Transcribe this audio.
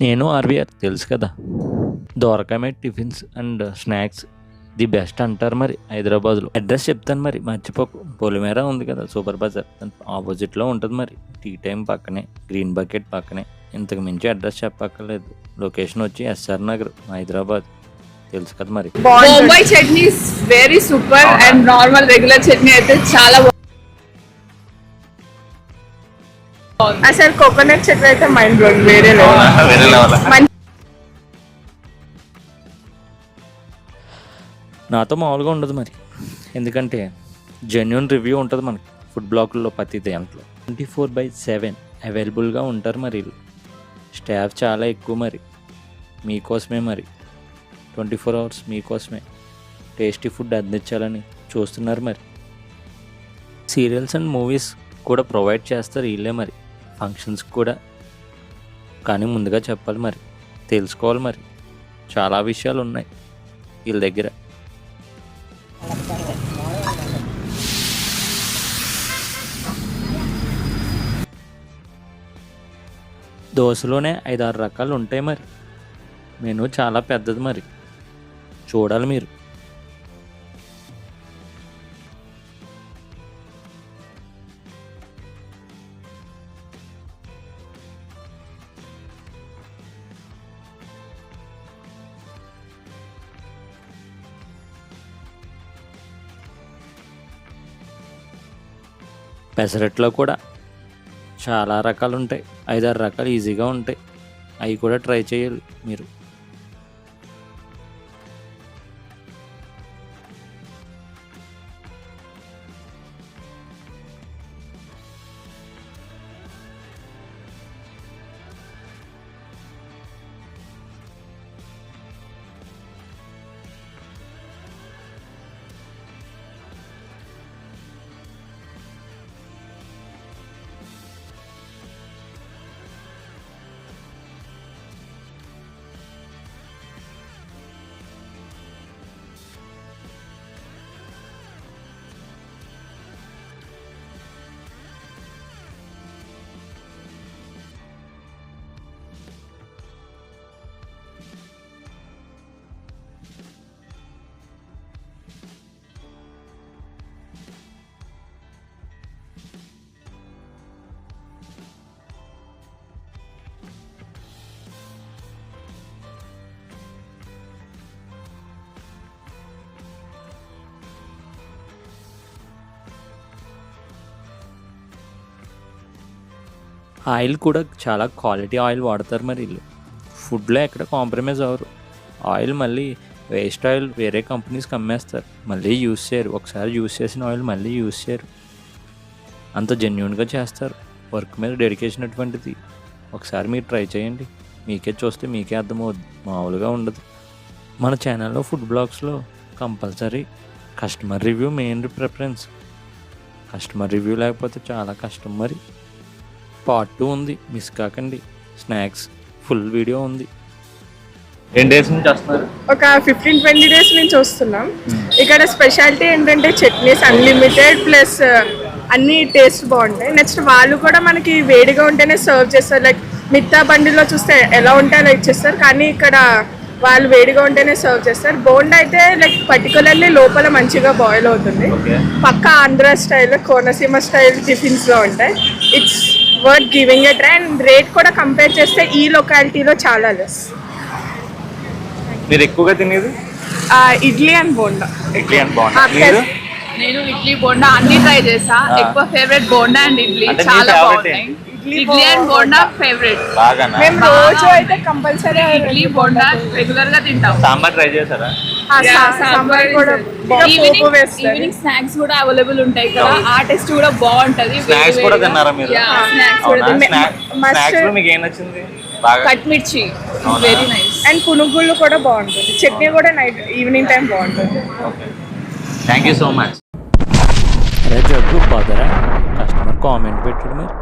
నేను ఆర్వీఆర్ తెలుసు కదా. Dorakaya tiffins and snacks the best అంటారు మరి హైదరాబాద్లో. అడ్రస్ చెప్తాను మరి, మర్చిపోకు. పొలిమేర ఉంది కదా సూపర్ బజార్, దాని ఆపోజిట్లో ఉంటుంది మరి. టీ టైం పక్కనే, గ్రీన్ బకెట్ పక్కనే. ఇంతకు మించి అడ్రస్ చెప్పక్కర్లేదు. లొకేషన్ వచ్చి ఎస్ఆర్ నగర్, హైదరాబాద్. తెలుసు కదా మరి. Bombay chutney is very super and normal regular chutney అయితే చాలా అసలు కోకోనట్ చట్నీ అయితే మైండ్ బ్లోయింగ్, వేరే లెవెల్. నాతో మామూలుగా ఉండదు మరి, ఎందుకంటే జెన్యున్ రివ్యూ ఉంటుంది మనకి ఫుడ్ బ్లాకుల్లో ప్రతి దాంట్లో. 24/7 అవైలబుల్గా ఉంటారు మరి. వీళ్ళు స్టాఫ్ చాలా ఎక్కువ మరి, మీకోసమే మరి. 24 hours మీకోసమే టేస్టీ ఫుడ్ అందించాలని చూస్తున్నారు మరి. సీరియల్స్ అండ్ మూవీస్ కూడా ప్రొవైడ్ చేస్తారు వీళ్ళే మరి, ఫంక్షన్స్ కూడా. కానీ ముందుగా చెప్పాలి మరి, తెలుసుకోవాలి మరి. చాలా విషయాలు ఉన్నాయి వీళ్ళ దగ్గర. దోశలోనే 5-6 రకాలు ఉంటాయి మరి. మెనూ చాలా పెద్దది మరి, చూడాలి మీరు. పెసరట్లో కూడా చాలా రకాలు ఉంటాయి, 5-6 రకాలు ఈజీగా ఉంటాయి. అవి కూడా ట్రై చేయాలి మీరు. ఆయిల్ కూడా చాలా క్వాలిటీ ఆయిల్ వాడతారు మరి వీళ్ళు. ఫుడ్లో ఎక్కడ కాంప్రమైజ్ అవ్వరు. ఆయిల్ మళ్ళీ వేస్ట్ ఆయిల్ వేరే కంపెనీస్కి అమ్మేస్తారు, మళ్ళీ యూస్ చేయరు. ఒకసారి యూస్ చేసిన ఆయిల్ మళ్ళీ యూస్ చేయరు. అంత జెన్యున్గా చేస్తారు. వర్క్ మీద డెడికేషన్ అటువంటిది. ఒకసారి మీరు ట్రై చేయండి, మీకే చూస్తే మీకే అర్థమవుద్ది. మామూలుగా ఉండదు. మన ఛానల్లో ఫుడ్ బ్లాగ్స్లో compulsory customer review main preference. Customer review లేకపోతే చాలా కష్టం మరి. పార్ట్ 2 ఉంది, మిస్ కాకండి. స్నాక్స్ ఫుల్ వీడియో ఉంది. ఎన్ని డేస్ నుంచి వస్తున్నారు? ఒక 15-20 డేస్ నుంచి వస్తున్నాం. ఇక్కడ స్పెషాలిటీ ఏంటంటే చట్నీస్ అన్లిమిటెడ్ ప్లస్ అన్ని టేస్ట్ బాగుంటాయి. నెక్స్ట్ వాళ్ళు కూడా మనకి వేడిగా ఉంటేనే సర్వ్ చేస్తారు. లైక్ మిగతా బండిలో చూస్తే ఎలా ఉంటే అలా ఇచ్చేస్తారు, కానీ ఇక్కడ వాళ్ళు వేడిగా ఉంటేనే సర్వ్ చేస్తారు. బోండా అయితే లైక్ పర్టికులర్లీ లోపల మంచిగా బాయిల్ అవుతుంది. పక్క ఆంధ్ర స్టైల్, కోనసీమ స్టైల్ టిఫిన్స్లో ఉంటాయి. It's worth giving a try. And rate కూడా కంపేర్ చేస్తే ఈ లొకాలిటీలో చాలా లెస్. మీరు ఎక్కువగా తినేది ఇడ్లీ అండ్ బోండా. ఇడ్లీ అండ్ బోండా. నేను ఇడ్లీ బోండా అన్ని ట్రై చేసా. ఎక్కువ ఫేవరెట్ బోండా అండ్ ఇడ్లీ, చాలా బాగుంటాయి. Idli and bonda favourite. మేము రోజు అయితే కంపల్సరీ ఇడ్లీ బోండా రెగ్యులర్ గా తింటాం. సాంబార్ ట్రై చేశారా? సాంబార్ కూడా. ఈవినింగ్ స్నాక్స్ కూడా అవైలబుల్ ఉంటాయి కదా, ఆ టేస్ట్ కూడా బాగుంటది. స్నాక్స్ కూడా తిన్నారా మీరు? స్నాక్స్ కూడా స్నాక్స్ లో మీకు ఏం నచ్చింది బాగా? కట్ మిర్చి వెరీ నైస్. అండ్ పునుగుళ్ళు కూడా బాగుంటుంది. చట్నీ కూడా నైట్ ఈవినింగ్ టైం బాగుంటుంది. Okay, thank you so much. అరే జగ్గు బదరా, కస్టమర్ కామెంట్ పెట్టాడు మరి.